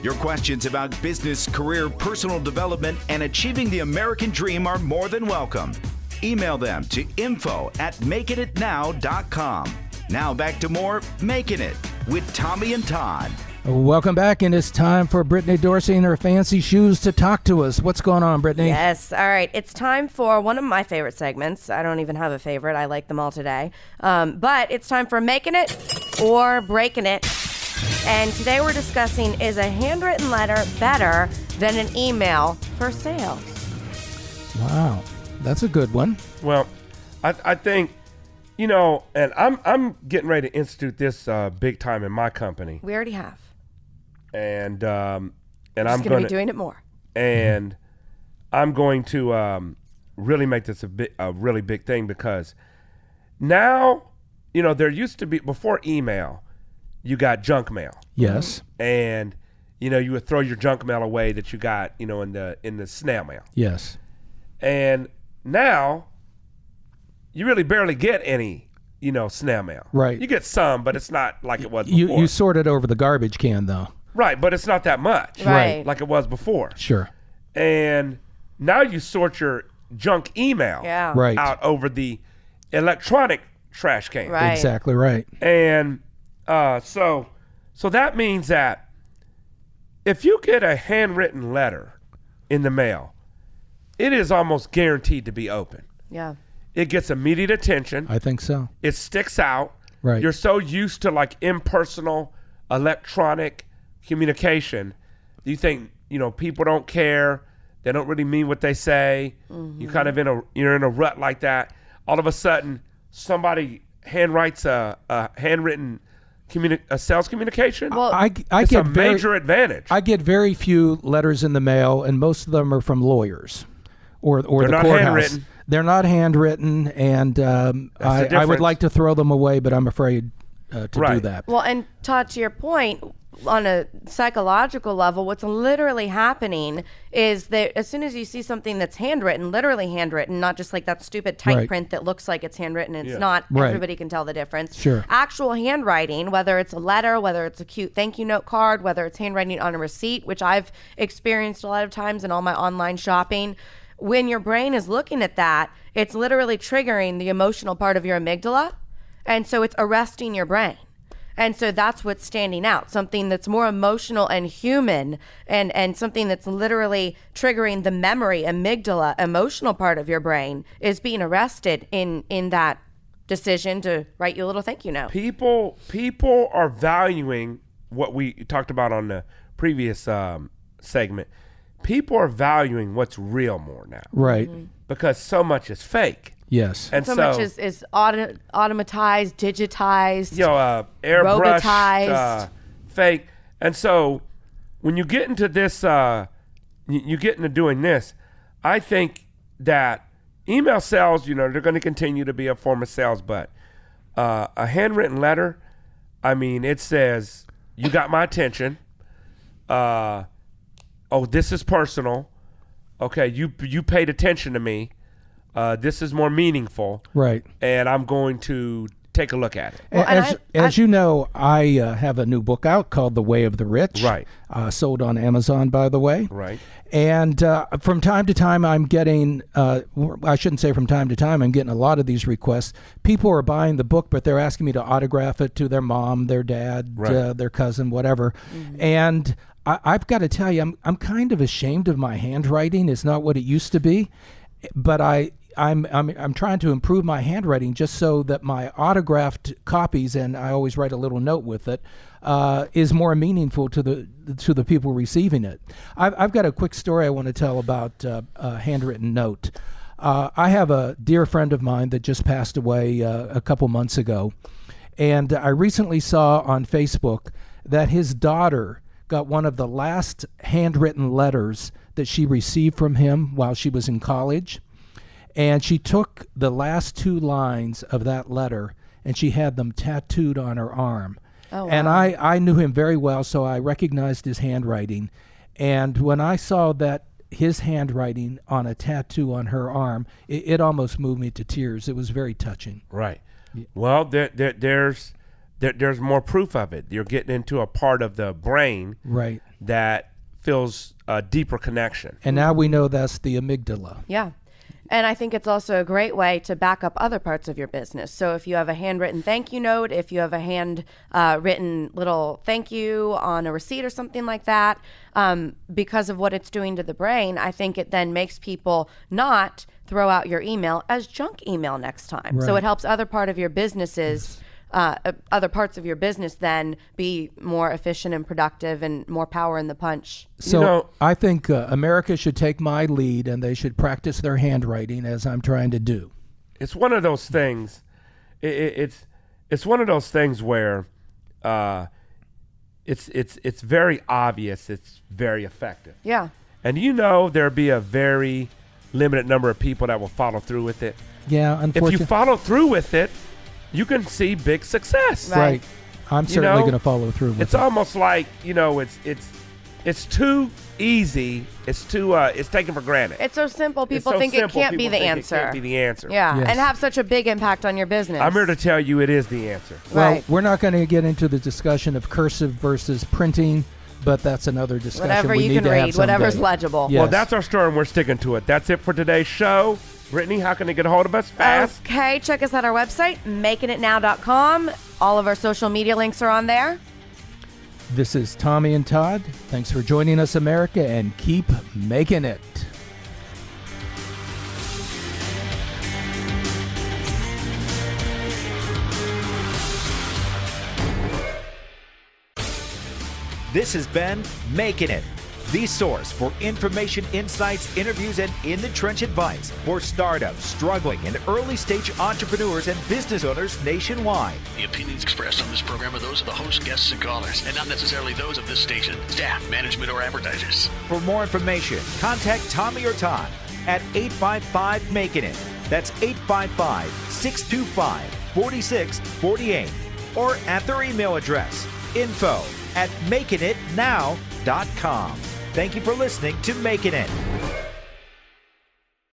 Your questions about business, career, personal development, and achieving the American dream are more than welcome. Email them to info@makinitnow.com. Now back to more Making It with Tommy and Todd. Welcome back, and it's time for Brittany Dorsey and her fancy shoes to talk to us. What's going on, Brittany? Yes. All right. It's time for one of my favorite segments. I don't even have a favorite. I like them all today. But it's time for Making It or Breaking It. And today we're discussing, is a handwritten letter better than an email for sales? Wow. That's a good one. Well, I think, you know, and I'm getting ready to institute this big time in my company. We already have. And I'm going to be doing it more. And I'm going to really make this a really big thing, because now, you know, there used to be, before email, you got junk mail. Yes. And, you know, you would throw your junk mail away that you got, you know, in the snail mail. Yes. And now you really barely get any, you know, snail mail. Right. You get some, but it's not like it was before. You sort it over the garbage can, though. Right, but it's not that much. Right. Like it was before. Sure. And now you sort your junk email Right. out over the electronic trash can. Right. Exactly right. And so that means that if you get a handwritten letter in the mail, it is almost guaranteed to be open. Yeah. It gets immediate attention. I think so. It sticks out. Right. You're so used to like impersonal electronic communication. You think, you know, people don't care. They don't really mean what they say. Mm-hmm. You kind of you're in a rut like that. All of a sudden, somebody handwrites a handwritten a sales communication. Well, it's a major advantage. I get very few letters in the mail, and most of them are from lawyers or They're the not courthouse. handwritten. They're not handwritten, and I would difference. like to throw them away, but I'm afraid to do Right. that. Well, and Todd, to your point, on a psychological level, what's literally happening is that as soon as you see something that's handwritten, literally handwritten, not just like that stupid type Right. print that looks like it's handwritten, it's Yeah. not, Right. everybody can tell the difference. Sure. Actual handwriting, whether it's a letter, whether it's a cute thank you note card, whether it's handwriting on a receipt, which I've experienced a lot of times in all my online shopping, when your brain is looking at that, it's literally triggering the emotional part of your amygdala. And so it's arresting your brain. And so that's what's standing out, something that's more emotional and human, and something that's literally triggering the memory, amygdala, emotional part of your brain is being arrested in that decision to write you a little thank you note. People are valuing what we talked about on the previous segment. People are valuing what's real more now. Right. Because so much is fake. Yes. And so much is automatized, digitized, airbrushed, robotized. fake. And so when you get into this, you get into doing this, I think that email sales, you know, they're going to continue to be a form of sales, but a handwritten letter, I mean, it says, you got my attention. Oh, this is personal. Okay, you paid attention to me. This is more meaningful. Right. And I'm going to take a look at it. Well, As you know, I have a new book out called The Way of the Rich. Right. Sold on Amazon, by the way. Right. And from time to time, I'm getting, I shouldn't say from time to time, I'm getting a lot of these requests. People are buying the book, but they're asking me to autograph it to their mom, their dad, Right. their cousin, whatever. Mm-hmm. And I've got to tell you, I'm kind of ashamed of my handwriting. It's not what it used to be, but I'm trying to improve my handwriting just so that my autographed copies, and I always write a little note with it, is more meaningful to the people receiving it. I've got a quick story I want to tell about a handwritten note. I have a dear friend of mine that just passed away a couple months ago, and I recently saw on Facebook that his daughter got one of the last handwritten letters that she received from him while she was in college. And she took the last two lines of that letter and she had them tattooed on her arm. Oh, wow. And I knew him very well, so I recognized his handwriting. And when I saw that his handwriting on a tattoo on her arm, it almost moved me to tears. It was very touching. Right. Well, there's there's more proof of it. You're getting into a part of the brain Right. that feels a deeper connection. And now we know that's the amygdala. Yeah. And I think it's also a great way to back up other parts of your business. So if you have a handwritten thank you note, if you have a written little thank you on a receipt or something like that, because of what it's doing to the brain, I think it then makes people not throw out your email as junk email next time. So Right. it helps other parts of your business then be more efficient and productive and more power in the punch. So I think America should take my lead and they should practice their handwriting as I'm trying to do. It's one of those things. It's one of those things where it's very obvious. It's very effective. Yeah. And there'll be a very limited number of people that will follow through with it. Yeah, If unfortunately. you follow through with it, you can see big success. Right. Right. I'm certainly going to follow through with It's it. almost like it's too easy. It's taken for granted. It's so simple. It's People so think simple, it can't be people the think answer. It can't be the answer. Yeah, Yes. and have such a big impact on your business. I'm here to tell you it is the answer. Well, Right. we're not going to get into the discussion of cursive versus printing, but that's another discussion. Whatever we you need can to have read, whatever's someday. legible. Yeah. Well, Yes. that's our story, and we're sticking to it. That's it for today's show. Brittany, how can they get a hold of us fast? Okay, check us out our website, makinitnow.com. All of our social media links are on there. This is Tommy and Todd. Thanks for joining us, America, and keep making it. This has been Makin It, the source for information, insights, interviews, and in-the-trench advice for startups, struggling, and early-stage entrepreneurs and business owners nationwide. The opinions expressed on this program are those of the host, guests, and callers, and not necessarily those of this station, staff, management, or advertisers. For more information, contact Tommy or Todd at 855-MAKIN-IT. That's 855-625-4648. Or at their email address, info@makinitnow.com. Thank you for listening to Makin It.